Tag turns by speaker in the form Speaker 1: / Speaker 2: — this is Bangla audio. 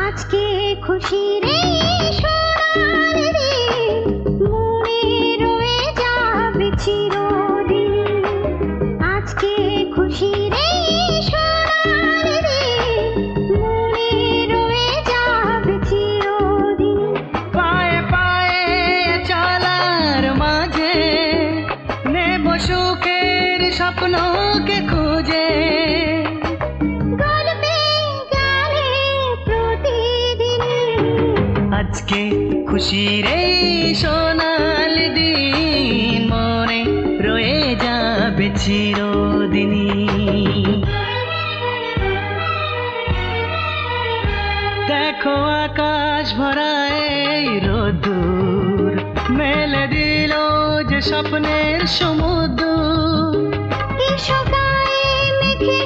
Speaker 1: আজকে খুশির এই সোনালি দিন মনে রয়ে যাবে চিরদিন। আজকে খুশির এই সোনালি দিন মনে রয়ে যাবে চিরদিন।
Speaker 2: পায়ে পায়ে চলার মাঝে নেব সুখের স্বপ্নকে খুঁজে। আজকে খুশির এই সোনালি দিন মনে রয়ে যাবে চিরদিনই। দেখো আকাশ ভরা এই রোদ্দুর মেলে দিল যে স্বপ্নের সমুদ্র।
Speaker 1: এসো গায়ে মেখে